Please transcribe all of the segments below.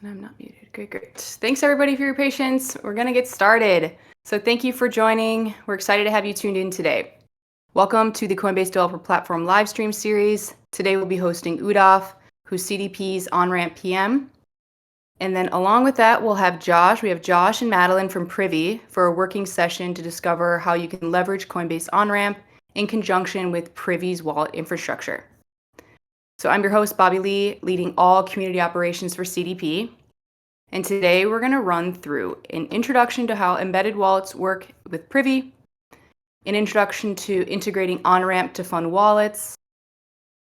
And I'm not muted. Great, great. Thanks everybody for your patience. We're going to get started. So thank you for joining. We're excited to have you tuned in today. Welcome to the Coinbase Developer Platform live stream series. Today we'll be hosting Udaf, who's CDP's Onramp PM. And then along with that, we'll have Josh. We have Josh and Madeline from Privy for a working session to discover how you can leverage Coinbase Onramp in conjunction with Privy's wallet infrastructure. So I'm your host, Bobby Lee, leading all community operations for CDP. And today we're going to run through an introduction to how embedded wallets work with Privy, an introduction to integrating Onramp to fund wallets,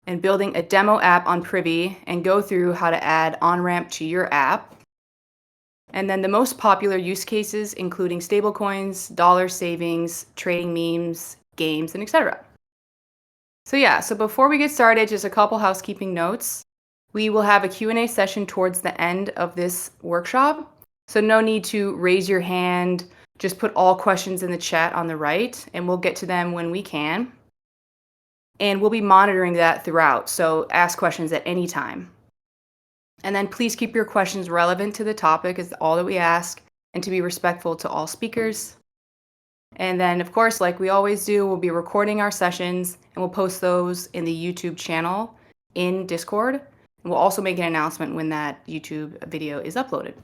and building a demo app on Privy, and go through how to add Onramp to your app. And then the most popular use cases, including stablecoins, dollar savings, trading memes, games, and etc. So before we get started, just a couple housekeeping notes. We will have a Q&A session towards the end of this workshop. So no need to raise your hand. Just put all questions in the chat on the right, and we'll get to them when we can. And we'll be monitoring that throughout, so ask questions at any time. And then please keep your questions relevant to the topic is all that we ask, and to be respectful to all speakers. And then, of course, like we always do, we'll be recording our sessions, and we'll post those in the YouTube channel in Discord. And we'll also make an announcement when that YouTube video is uploaded.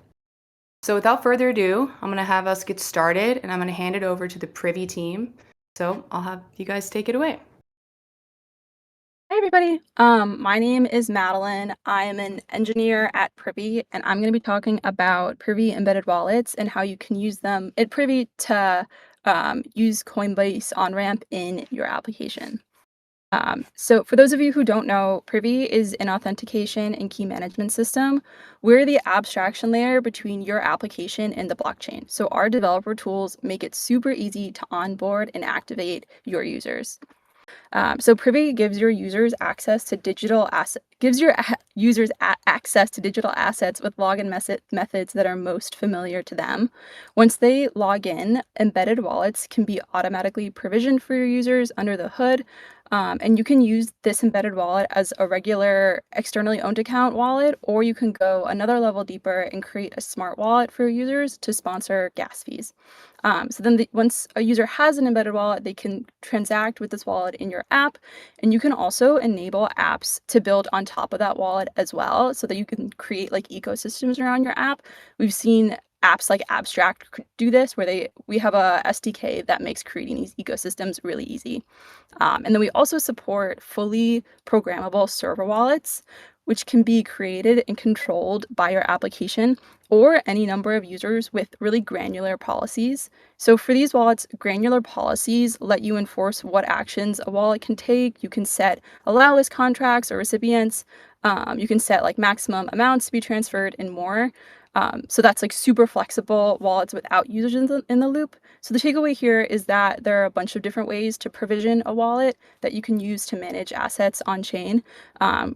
So without further ado, I'm going to have us get started, and I'm going to hand it over to the Privy team. So I'll have you guys take it away. Hi, everybody. My name is Madeline. I am an engineer at Privy, and I'm going to be talking about Privy embedded wallets and how you can use them at Privy to use Coinbase Onramp in your application. So for those of you who don't know, Privy is an authentication and key management system. We're the abstraction layer between your application and the blockchain. So our developer tools make it super easy to onboard and activate your users. So Privy gives your users access to digital assets with login methods that are most familiar to them. Once they log in, embedded wallets can be automatically provisioned for your users under the hood. And you can use this embedded wallet as a regular externally owned account wallet, or you can go another level deeper and create a smart wallet for your users to sponsor gas fees. So then once a user has an embedded wallet, they can transact with this wallet in your app. And you can also enable apps to build on top of that wallet as well, so that you can create like ecosystems around your app. We've seen apps like Abstract do this, where we have a SDK that makes creating these ecosystems really easy. And then we also support fully programmable server wallets, which can be created and controlled by your application or any number of users with really granular policies. So for these wallets, granular policies let you enforce what actions a wallet can take. You can set allow list contracts or recipients. You can set like maximum amounts to be transferred and more. So that's like super flexible wallets without users in the loop. So the takeaway here is that there are a bunch of different ways to provision a wallet that you can use to manage assets on chain,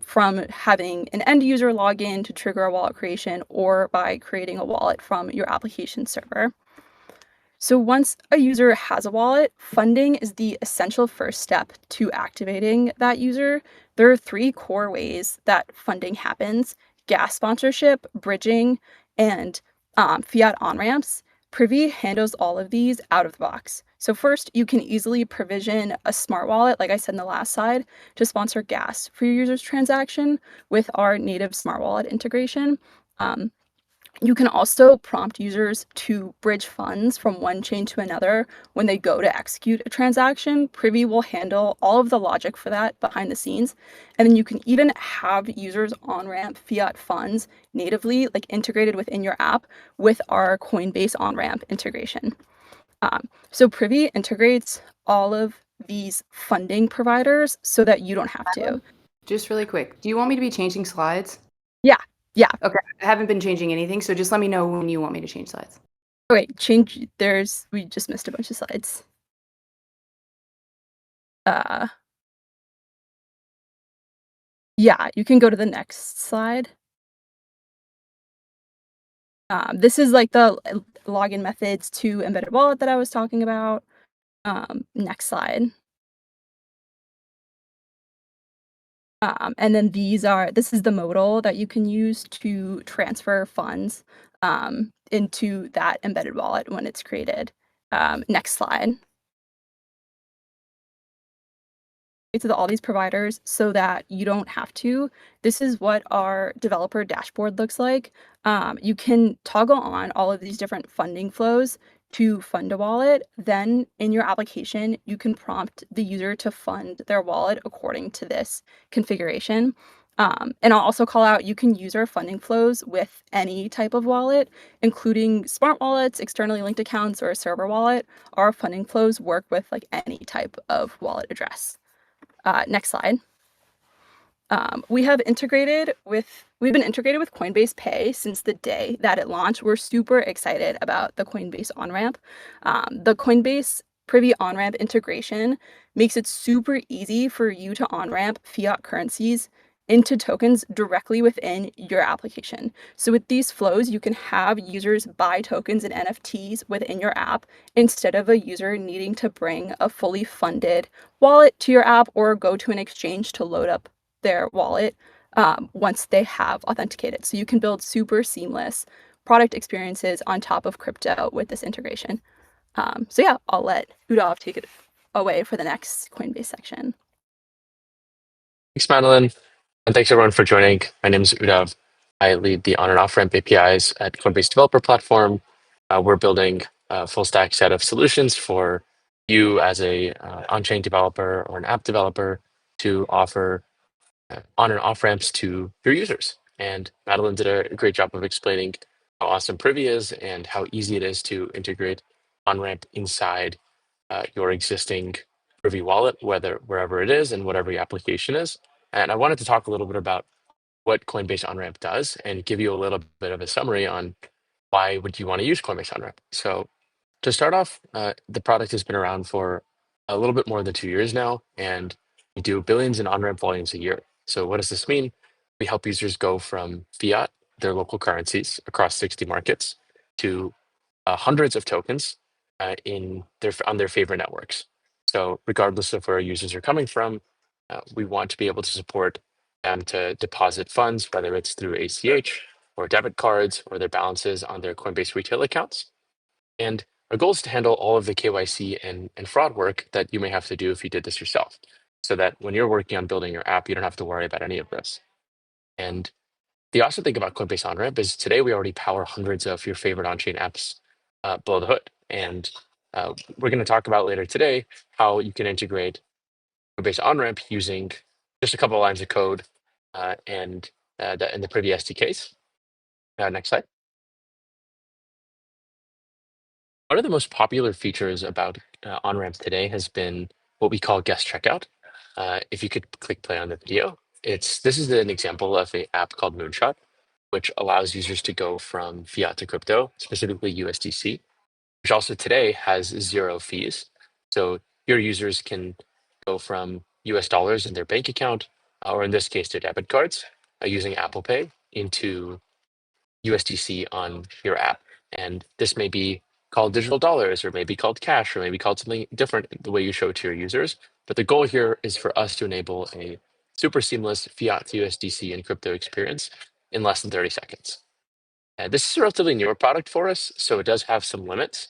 from having an end user log in to trigger a wallet creation, or by creating a wallet from your application server. So once a user has a wallet, funding is the essential first step to activating that user. There are 3 core ways that funding happens: gas sponsorship, bridging, and fiat on-ramps. Privy handles all of these out of the box. So first, you can easily provision a smart wallet, like I said in the last slide, to sponsor gas for your user's transaction with our native smart wallet integration. You can also prompt users to bridge funds from one chain to another when they go to execute a transaction. Privy will handle all of the logic for that behind the scenes. And then you can even have users on-ramp fiat funds natively, like integrated within your app with our Coinbase on-ramp integration. So Privy integrates all of these funding providers so that you don't have to. Just really quick, do you want me to be changing slides? Yeah. Okay, I haven't been changing anything, so just let me know when you want me to change slides. Oh, wait, we just missed a bunch of slides. Yeah, you can go to the next slide. This is like the login methods to embedded wallet that I was talking about. Next slide. And then this is the modal that you can use to transfer funds into that embedded wallet when it's created. Next slide. To all these providers so that you don't have to. This is what our developer dashboard looks like. You can toggle on all of these different funding flows to fund a wallet. Then in your application, you can prompt the user to fund their wallet according to this configuration. And I'll also call out, you can use our funding flows with any type of wallet, including smart wallets, externally linked accounts, or a server wallet. Our funding flows work with like any type of wallet address. Next slide. We've been integrated with Coinbase Pay since the day that it launched. We're super excited about the Coinbase Onramp. The Coinbase Privy Onramp integration makes it super easy for you to on-ramp fiat currencies into tokens directly within your application. So with these flows, you can have users buy tokens and NFTs within your app instead of a user needing to bring a fully funded wallet to your app or go to an exchange to load up their wallet once they have authenticated. So you can build super seamless product experiences on top of crypto with this integration. So yeah, I'll let Udav take it away for the next Coinbase section. Thanks, Madeline. And thanks everyone for joining. My name is Udav. I lead the on and off ramp APIs at Coinbase Developer Platform. We're building a full stack set of solutions for you as a on-chain developer or an app developer to offer on and off ramps to your users. And Madeline did a great job of explaining how awesome Privy is and how easy it is to integrate on ramp inside your existing Privy wallet, wherever it is and whatever your application is. And I wanted to talk a little bit about what Coinbase Onramp does and give you a little bit of a summary on why would you want to use Coinbase Onramp. So to start off, the product has been around for a little bit more than 2 years now, and we do billions in on-ramp volumes a year. So what does this mean? We help users go from fiat, their local currencies across 60 markets, to hundreds of tokens on their favorite networks. So regardless of where users are coming from, we want to be able to support them to deposit funds, whether it's through ACH or debit cards or their balances on their Coinbase retail accounts. And our goal is to handle all of the KYC and fraud work that you may have to do if you did this yourself, so that when you're working on building your app, you don't have to worry about any of this. And the awesome thing about Coinbase OnRamp is today we already power hundreds of your favorite on-chain apps below the hood. And we're going to talk about later today how you can integrate Coinbase OnRamp using just a couple of lines of code and the Privy SDKs. Next slide. One of the most popular features about OnRamp today has been what we call guest checkout. If you could click play on the video, this is an example of an app called Moonshot, which allows users to go from fiat to crypto, specifically USDC, which also today has 0 fees. So your users can go from US dollars in their bank account, or in this case, their debit cards, using Apple Pay into USDC on your app. And this may be called digital dollars, or maybe called cash, or maybe called something different the way you show it to your users. But the goal here is for us to enable a super seamless fiat to USDC and crypto experience in less than 30 seconds. This is a relatively newer product for us, so it does have some limits,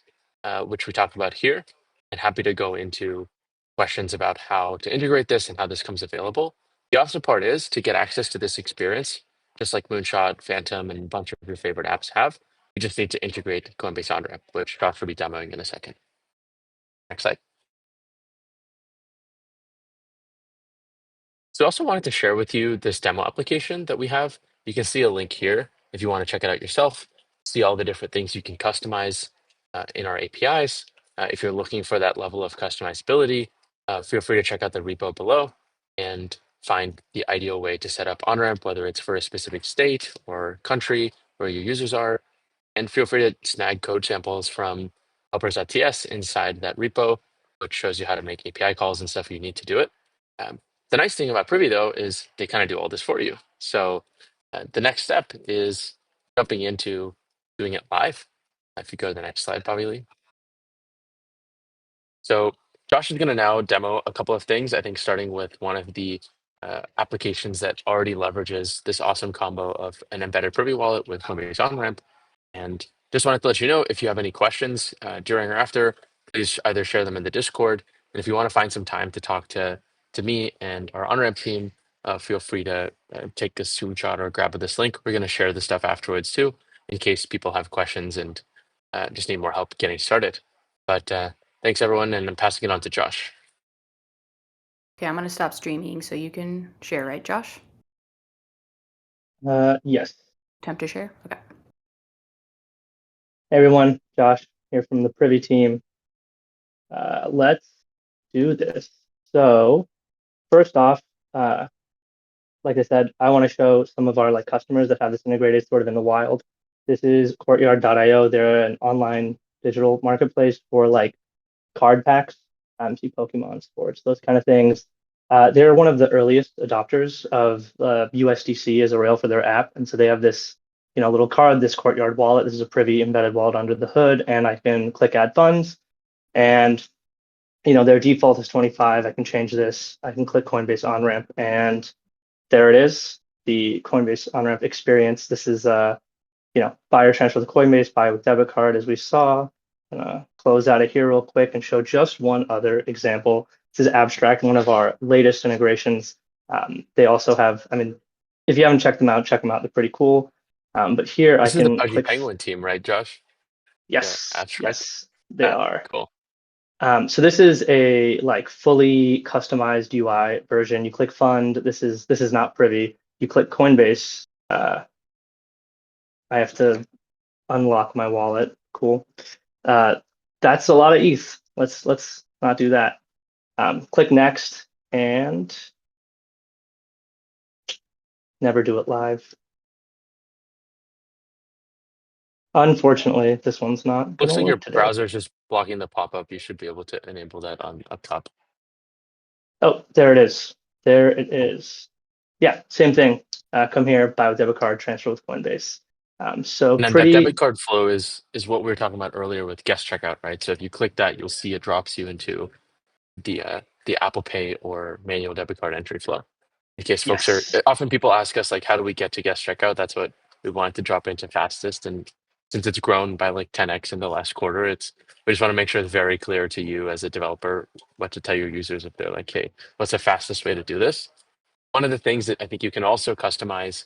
which we talk about here. And happy to go into questions about how to integrate this and how this comes available. The awesome part is to get access to this experience, just like Moonshot, Phantom, and a bunch of your favorite apps have. You just need to integrate Coinbase OnRamp, which Josh will be demoing in a second. Next slide. So I also wanted to share with you this demo application that we have. You can see a link here if you want to check it out yourself, see all the different things you can customize in our APIs. If you're looking for that level of customizability, feel free to check out the repo below and find the ideal way to set up OnRamp, whether it's for a specific state or country where your users are. And feel free to snag code samples from helpers.ts inside that repo, which shows you how to make API calls and stuff you need to do it. Um, the nice thing about Privy, though, is they kind of do all this for you. So the next step is jumping into doing it live. If you go to the next slide, probably. So Josh is going to now demo a couple of things, I think starting with one of the applications that already leverages this awesome combo of an embedded Privy wallet with Coinbase Onramp. And just wanted to let you know, if you have any questions during or after, please either share them in the Discord. And if you want to find some time to talk to me and our Onramp team, feel free to take a screenshot or grab this link. We're going to share the stuff afterwards too, in case people have questions and just need more help getting started. But thanks everyone, and I'm passing it on to Josh. Okay, I'm going to stop streaming so you can share, right, Josh? Yes. Attempt to share? Okay. Hey everyone, Josh here from the Privy team. Let's do this. So first off, like I said, I want to show some of our customers that have this integrated sort of in the wild. This is Courtyard.io. They're an online digital marketplace for card packs, see Pokemon, sports, those kind of things. They're one of the earliest adopters of USDC as a rail for their app, and so they have this little card, this Courtyard wallet. This is a Privy embedded wallet under the hood, and I can click add funds, and their default is 25. I can change this. I can click Coinbase Onramp, and there it is, the Coinbase Onramp experience. This is buy or transfer the Coinbase, buy with debit card, as we saw. I'm gonna close out of here real quick and show just one other example. This is Abstract, one of our latest integrations. They also have, if you haven't checked them out, check them out. They're pretty cool. But here This I is the can Pudgy click. Penguin team, right, Josh? Yes, Abstract. yes, they are. Cool. So this is a fully customized UI version. You click fund. This is not Privy. You click Coinbase. I have to unlock my wallet. Cool. That's a lot of ETH. Let's not do that. Click next and never do it live. Unfortunately, this one's not Looks gonna like your work today. browser is just blocking the pop-up. You should be able to enable that on up top. Oh, there it is. There it is. Yeah, same thing. Come here, buy with debit card, transfer with Coinbase. So And then that debit pretty. card flow is what we were talking about earlier with guest checkout, right? So if you click that, you'll see it drops you into the Apple Pay or manual debit card entry flow. In case folks are Yes. often people ask us how do we get to guest checkout? That's what we wanted to drop into fastest. And since it's grown by 10x in the last quarter, we just want to make sure it's very clear to you as a developer what to tell your users if they're like, hey, what's the fastest way to do this? One of the things that I think you can also customize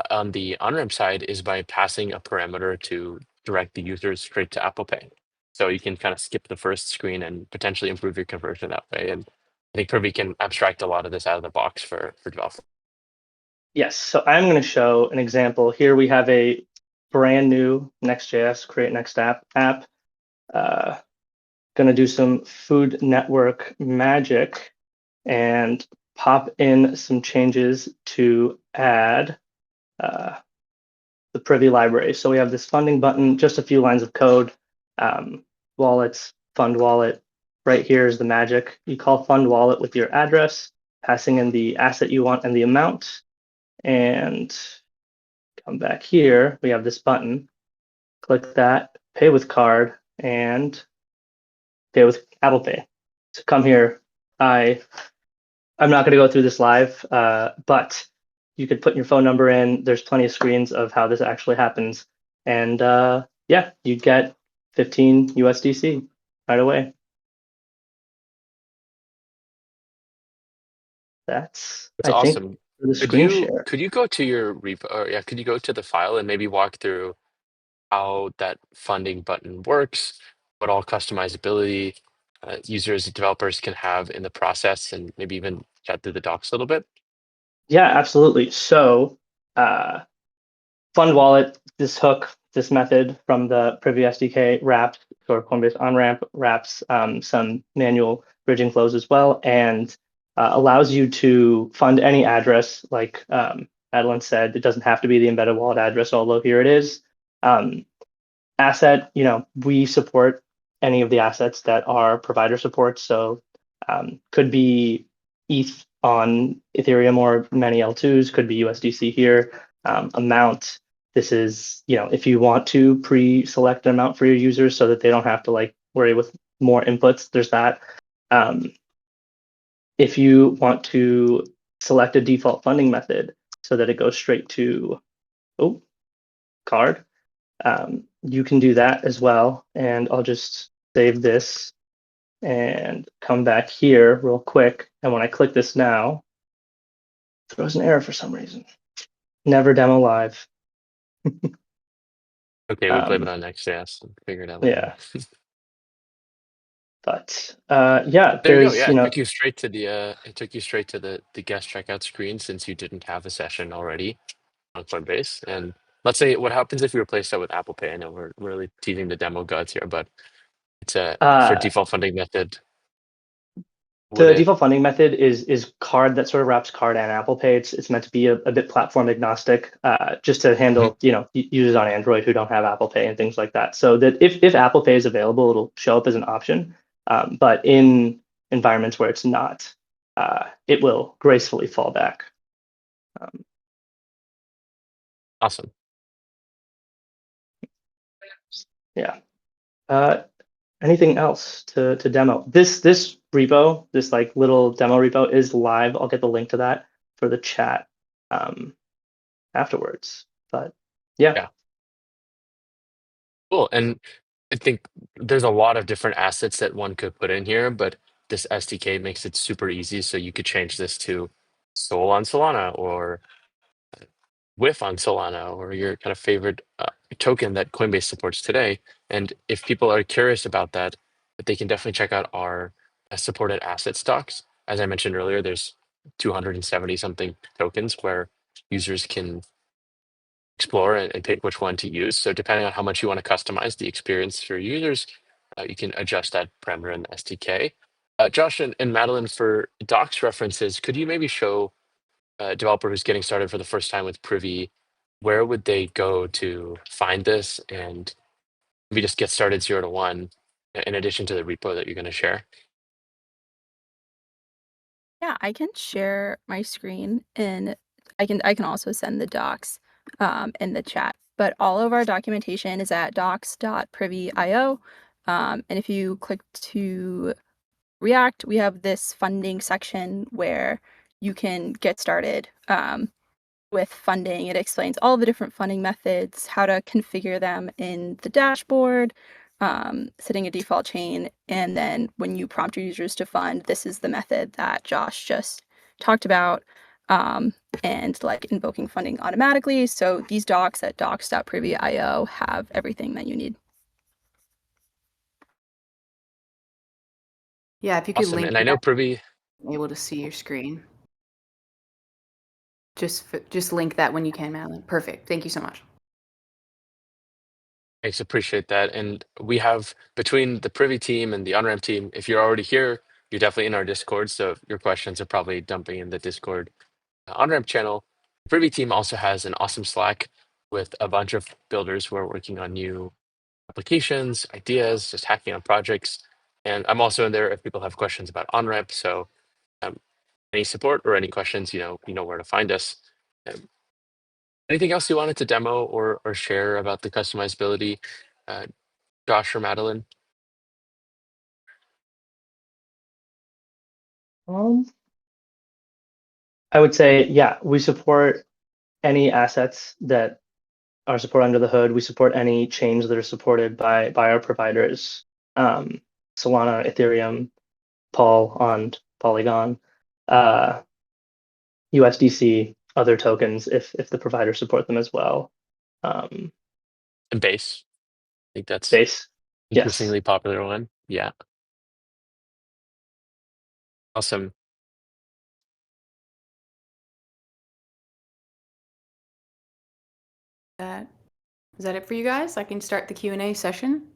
on the on-ramp side is by passing a parameter to direct the users straight to Apple Pay. So you can kind of skip the first screen and potentially improve your conversion that way. And I think Privy can abstract a lot of this out of the box for developers. Yes. So I'm going to show an example. Here we have a brand new Next.js create next app. Going to do some Food Network magic and pop in some changes to add the Privy library. So we have this funding button, just a few lines of code, wallets, fund wallet. Right here is the magic. You call fund wallet with your address, passing in the asset you want and the amount. And come back here, we have this button. Click that, pay with card, and pay with Apple Pay. So come here. I'm not going to go through this live, but you could put your phone number in. There's plenty of screens of how this actually happens. And yeah, you get 15 USDC right away. That's I think awesome. for the screen share. Could you go to your repo? Or yeah, could you go to the file and maybe walk through how that funding button works, what all customizability users and developers can have in the process, and maybe even chat through the docs a little bit? Yeah, absolutely. So fund wallet, this hook, this method from the Privy SDK wraps, or Coinbase Onramp wraps some manual bridging flows as well, and allows you to fund any address. Like Madeline said, it doesn't have to be the embedded wallet address, although here it is. Asset, we support any of the assets that are provider support. So could be ETH on Ethereum or many L2s, could be USDC here. Amount, this is, if you want to pre-select an amount for your users so that they don't have to worry with more inputs, there's that. If you want to select a default funding method so that it goes straight to card. You can do that as well. And I'll just save this and come back here real quick. And when I click this now, it throws an error for some reason. Never demo live. Okay, we blame it on Next.js and figure it out later. Yeah. But yeah, There you go. there's Yeah, it took you straight to the guest checkout screen since you didn't have a session already on Coinbase. And let's say what happens if you replace that with Apple Pay? I know we're really teasing the demo gods here, but it's for default funding method. The default funding method is card that sort of wraps card and Apple Pay. It's meant to be a bit platform agnostic, just to handle users on Android who don't have Apple Pay and things like that. So that if Apple Pay is available, it'll show up as an option. But in environments where it's not, it will gracefully fall back. Awesome. Yeah. Anything else to demo? This repo, this like little demo repo is live. I'll get the link to that for the chat afterwards. But yeah. Cool. And I think there's a lot of different assets that one could put in here, but this SDK makes it super easy. So you could change this to Sol on Solana or WIF on Solana or your kind of favorite token that Coinbase supports today. And if people are curious about that, they can definitely check out our supported asset stocks. As I mentioned earlier, there's 270 something tokens where users can explore and pick which one to use. So depending on how much you want to customize the experience for your users, you can adjust that parameter in the SDK. Josh and Madeline, for docs references, could you maybe show a developer who's getting started for the first time with Privy, where would they go to find this and maybe just get started 0 to 1 in addition to the repo that you're going to share? Yeah, I can share my screen and I can also send the docs in the chat. But all of our documentation is at docs.privy.io. And if you click to React, we have this funding section where you can get started with funding. It explains all the different funding methods, how to configure them in the dashboard, setting a default chain, and then when you prompt your users to fund, this is the method that Josh just talked about, and like invoking funding automatically. So these docs at docs.privy.io have everything that you need. Yeah, if you could Awesome. link And I know Privy, able to see your screen. Just link that when you can, Madeline. Perfect. Thank you so much. thanks, appreciate that. And we have between the Privy team and the Onramp team, if you're already here, you're definitely in our Discord. So your questions are probably dumping in the Discord Onramp channel. The Privy team also has an awesome Slack with a bunch of builders who are working on new applications, ideas, just hacking on projects. And I'm also in there if people have questions about Onramp. So any support or any questions, you know where to find us. Anything else you wanted to demo or share about the customizability, Josh or Madeline? I would say, yeah, we support any assets that are supported under the hood. We support any chains that are supported by our providers. Solana, Ethereum, Pol on Polygon, USDC, other tokens if the providers support them as well. And Base. I think that's Base. increasingly popular one. Yeah. Awesome. Is that it for you guys? I can start the Q&A session.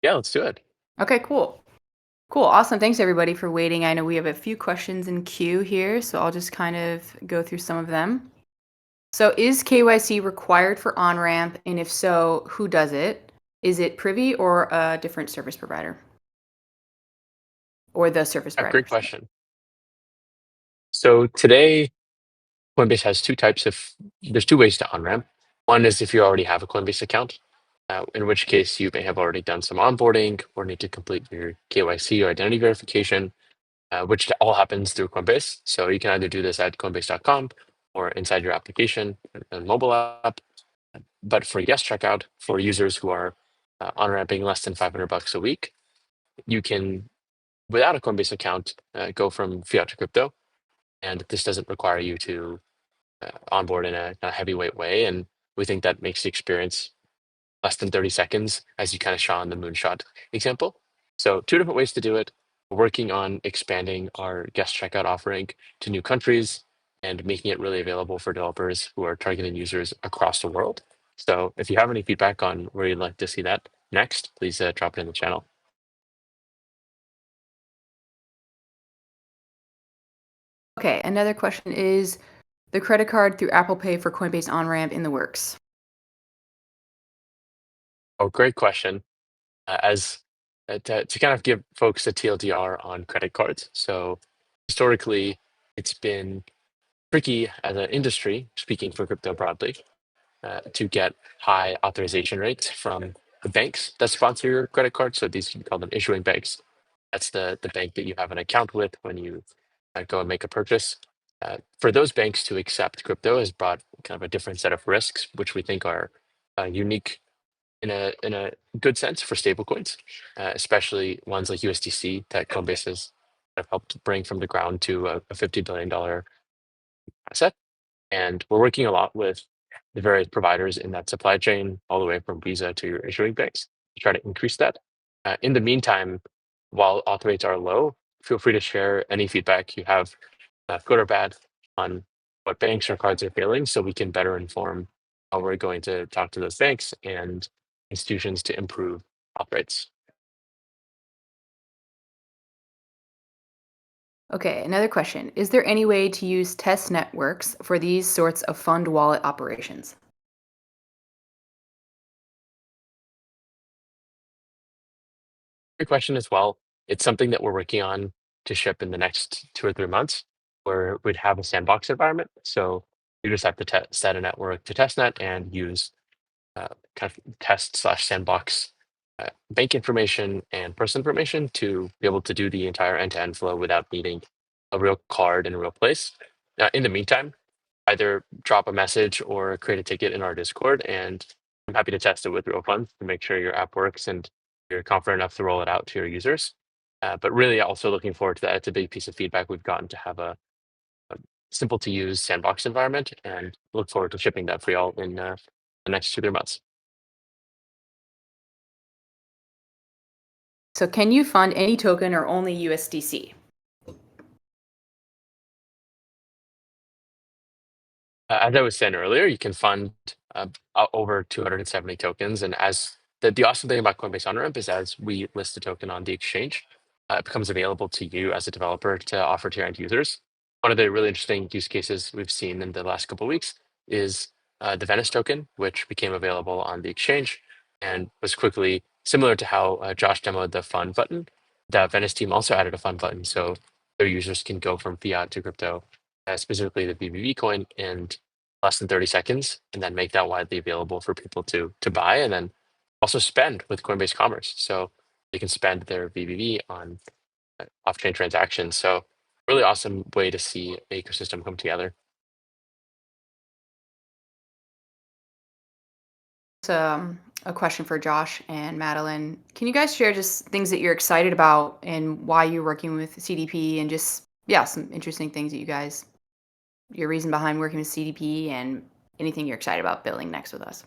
Yeah, let's do it. Okay, cool. Cool. Awesome. Thanks everybody for waiting. I know we have a few questions in queue here, so I'll just kind of go through some of them. So is KYC required for Onramp? And if so, who does it? Is it Privy or a different service provider? Or the service provider? Great question. So today, Coinbase has there's two ways to Onramp. One is if you already have a Coinbase account, in which case you may have already done some onboarding or need to complete your KYC or identity verification. which all happens through Coinbase. So you can either do this at coinbase.com or inside your application and mobile app. But for guest checkout, for users who are on-ramping less than $500 a week, you can, without a Coinbase account, go from fiat to crypto. And this doesn't require you to onboard in a heavyweight way. And we think that makes the experience less than 30 seconds, as you kind of saw in the moonshot example. So two different ways to do it. We're working on expanding our guest checkout offering to new countries and making it really available for developers who are targeting users across the world. So if you have any feedback on where you'd like to see that next, please drop it in the channel. Okay, another question is the credit card through Apple Pay for Coinbase on-ramp in the works. Oh, great question. As to kind of give folks a TLDR on credit cards. So historically, it's been tricky as an industry, speaking for crypto broadly, to get high authorization rates from the banks that sponsor your credit card. So these, you call them issuing banks. That's the bank that you have an account with when you go and make a purchase. For those banks to accept crypto has brought kind of a different set of risks, which we think are unique in a good sense for stablecoins, especially ones like USDC that Coinbase has helped bring from the ground to a $50 billion asset. And we're working a lot with the various providers in that supply chain, all the way from Visa to your issuing banks, to try to increase that. In the meantime, while auth rates are low, feel free to share any feedback you have, good or bad, on what banks or cards are failing, so we can better inform how we're going to talk to those banks and institutions to improve auth rates. Okay, another question. Is there any way to use test networks for these sorts of fund wallet operations? Great question as well. It's something that we're working on to ship in the next 2 or 3 months, where we'd have a sandbox environment. So you just have to set a network to testnet and use kind of test/sandbox bank information and person information to be able to do the entire end-to-end flow without needing a real card in a real place. In the meantime, either drop a message or create a ticket in our Discord, and I'm happy to test it with real funds to make sure your app works and you're confident enough to roll it out to your users. But really also looking forward to that. It's a big piece of feedback we've gotten to have a simple to use sandbox environment, and look forward to shipping that for y'all in the next 2 or 3 months. So can you fund any token or only USDC? As I was saying earlier, you can fund over 270 tokens. And as the awesome thing about Coinbase Onramp is, as we list the token on the exchange, it becomes available to you as a developer to offer to your end users. One of the really interesting use cases we've seen in the last couple of weeks is the Venice token, which became available on the exchange and was quickly similar to how Josh demoed the fund button. The Venice team also added a fund button, so their users can go from fiat to crypto, specifically the BBB coin, in less than 30 seconds, and then make that widely available for people to buy, and then also spend with Coinbase Commerce. So they can spend their BBB on off-chain transactions. So really awesome way to see the ecosystem come together. So, a question for Josh and Madeline. Can you guys share just things that you're excited about and why you're working with CDP, and just, yeah, some interesting things that your reason behind working with CDP and anything you're excited about building next with us?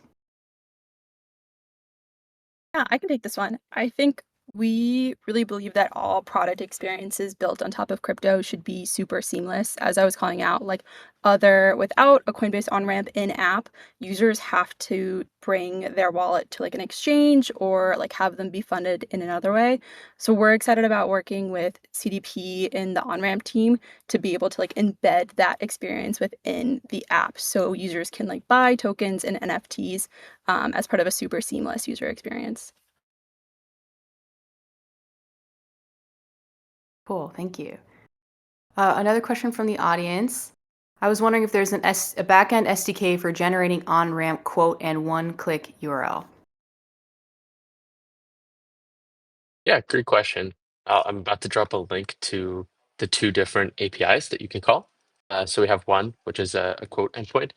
Yeah, I can take this one. I think we really believe that all product experiences built on top of crypto should be super seamless. As I was calling out, like without a Coinbase on-ramp in-app, users have to bring their wallet to like an exchange or like have them be funded in another way. So we're excited about working with CDP and the on-ramp team to be able to like embed that experience within the app so users can like buy tokens and NFTs as part of a super seamless user experience. Cool, thank you. Another question from the audience. I was wondering if there's a backend SDK for generating on-ramp quote and one-click URL. Yeah, great question. I'm about to drop a link to the two different APIs that you can call. So we have one, which is a quote endpoint.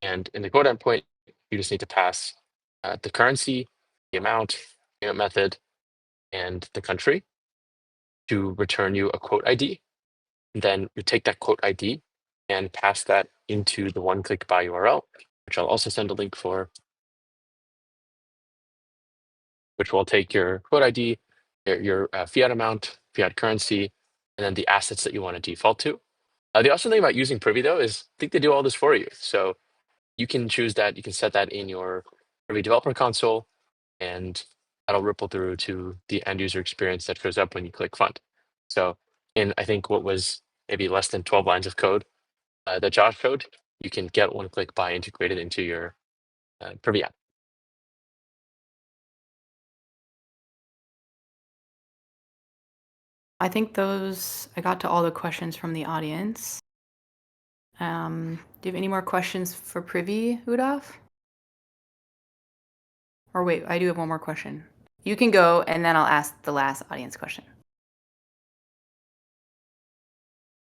And in the quote endpoint, you just need to pass the currency, the amount, payment method, and the country to return you a quote ID. And then you take that quote ID and pass that into the one-click buy URL, which I'll also send a link for, which will take your quote ID, your fiat amount, fiat currency, and then the assets that you want to default to. The awesome thing about using Privy, though, is I think they do all this for you. So you can choose that. You can set that in your Privy developer console, and that'll ripple through to the end user experience that shows up when you click fund. So in, I think, what was maybe less than 12 lines of code, the Josh code, you can get one-click buy integrated into your Privy app. I think I got to all the questions from the audience. Do you have any more questions for Privy, Udav? Or wait, I do have one more question. You can go, and then I'll ask the last audience question.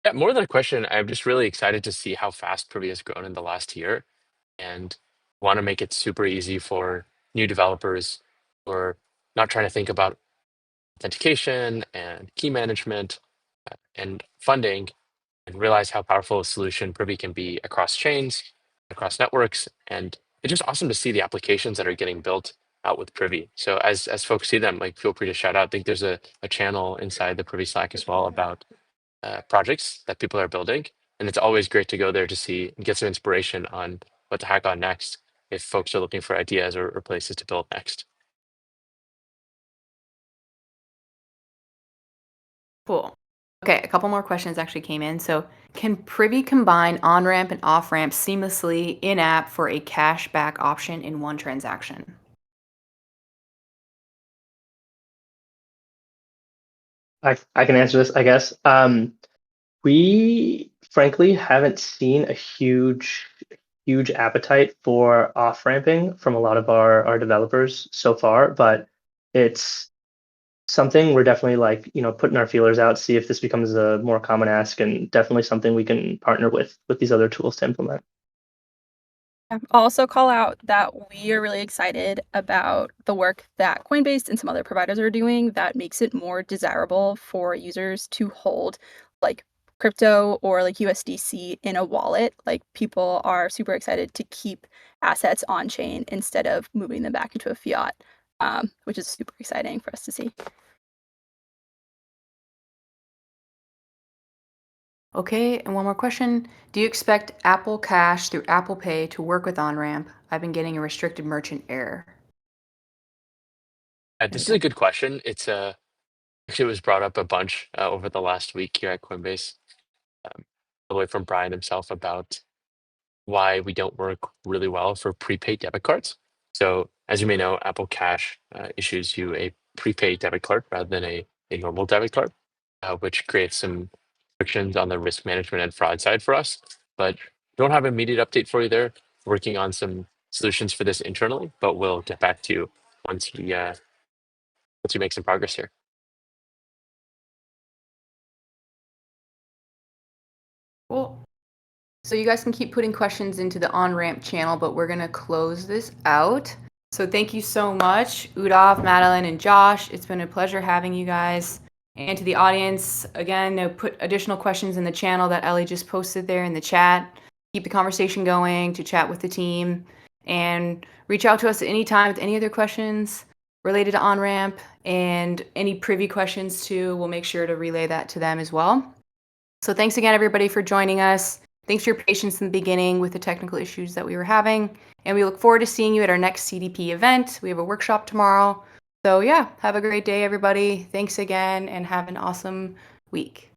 Yeah, more than a question, I'm just really excited to see how fast Privy has grown in the last year, and want to make it super easy for new developers who are not trying to think about authentication and key management and funding, and realize how powerful a solution Privy can be across chains, across networks. And it's just awesome to see the applications that are getting built out with Privy. So as folks see them, like, feel free to shout out. I think there's a channel inside the Privy Slack as well about projects that people are building. And it's always great to go there to see and get some inspiration on what to hack on next if folks are looking for ideas or places to build next. Cool. Okay, a couple more questions actually came in. So, can Privy combine on-ramp and off-ramp seamlessly in-app for a cashback option in one transaction? I can answer this, I guess. We frankly haven't seen a huge appetite for off-ramping from a lot of our developers so far, but it's something we're definitely, like, putting our feelers out, see if this becomes a more common ask, and definitely something we can partner with these other tools to implement. I'll also call out that we are really excited about the work that Coinbase and some other providers are doing that makes it more desirable for users to hold like crypto or like USDC in a wallet. Like, people are super excited to keep assets on chain instead of moving them back into a fiat, which is super exciting for us to see. Okay, and one more question. Do you expect Apple Cash through Apple Pay to work with Onramp? I've been getting a restricted merchant error. This is a good question. It's actually was brought up a bunch over the last week here at Coinbase, all the way from Brian himself about why we don't work really well for prepaid debit cards. So as you may know, Apple Cash issues you a prepaid debit card rather than a normal debit card, which creates some frictions on the risk management and fraud side for us. But don't have an immediate update for you there. Working on some solutions for this internally, but we'll get back to you once we make some progress here. Cool. So you guys can keep putting questions into the Onramp channel, but we're going to close this out. So thank you so much, Udav, Madeline, and Josh. It's been a pleasure having you guys. And to the audience, again, put additional questions in the channel that Ellie just posted there in the chat. Keep the conversation going, to chat with the team, and reach out to us at any time with any other questions related to Onramp, and any Privy questions too. We'll make sure to relay that to them as well. So thanks again, everybody, for joining us. Thanks for your patience in the beginning with the technical issues that we were having. And we look forward to seeing you at our next CDP event. We have a workshop tomorrow. So yeah, have a great day, everybody. Thanks again, and have an awesome week.